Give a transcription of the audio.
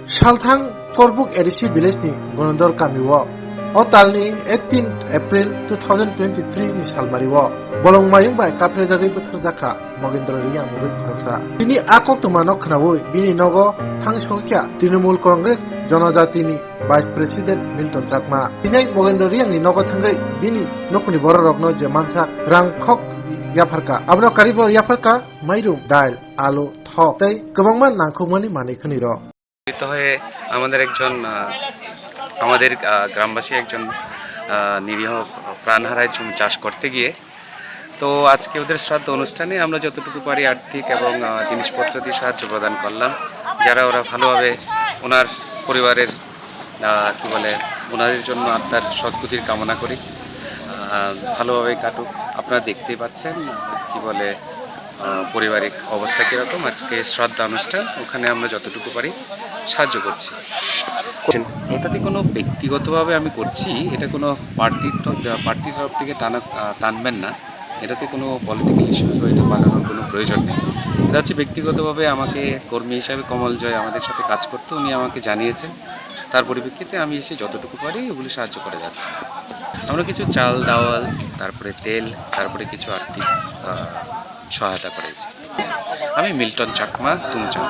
Salthang Korbuk Edisi Village ni Gonondor Kamiwo. O talni 18 April 2023 ni salbariwo. Bolong mayung bai kaprejagi betrjaka Mogendra Riyang mugi khoroksa. Bini akok tumanok khnawui bini nogo thangshokya Trinamool Congress Jonajati ni Vice President Milton Chakma. Bini Mogendra Riyang ni nogo thangai bini nokni bororokno je mansak rangkhok yafarka. Abno karibo yafarka mairum dail alu thok tei kwbangma nangkhukmani manui khoniro. হয়ে আমাদের গ্রামবাসী একজন নিরীহ প্রাণ হারায় জমি চাষ করতে গিয়ে। তো আজকে ওদের শ্রাদ্ধ অনুষ্ঠানে আমরা যতটুকু পারি আর্থিক এবং জিনিসপত্র দিয়ে সাহায্য প্রদান করলাম, যারা ওরা ভালোভাবে ওনার পরিবারের ওনাদের জন্য আত্মার সদ্গতির কামনা করি, ভালোভাবে কাটুক। আপনারা দেখতেই পাচ্ছেন পারিবারিক অবস্থা কীরকম। আজকে শ্রদ্ধা অনুষ্ঠান, ওখানে আমরা যতটুকু পারি সাহায্য করছি। এটাতে কোনো ব্যক্তিগতভাবে আমি করছি, এটা কোনো পার্টির তরফ থেকে টানবেন না। এটাতে কোনো পলিটিক্যাল ইস্যুস বা এটা বানানোর কোনো প্রয়োজন নেই। এটা হচ্ছে ব্যক্তিগতভাবে আমাকে কর্মী হিসাবে কমল জয় আমাদের সাথে কাজ করতে উনি আমাকে জানিয়েছেন, তার পরিপ্রেক্ষিতে আমি এসে যতটুকু পারি ওগুলি সাহায্য করে যাচ্ছি। আমরা কিছু চাল ডাওয়াল, তারপরে তেল, তারপরে কিছু আর্থিক সহায়তা করেছি। আমি মিল্টন চাকমা, তুমচাং।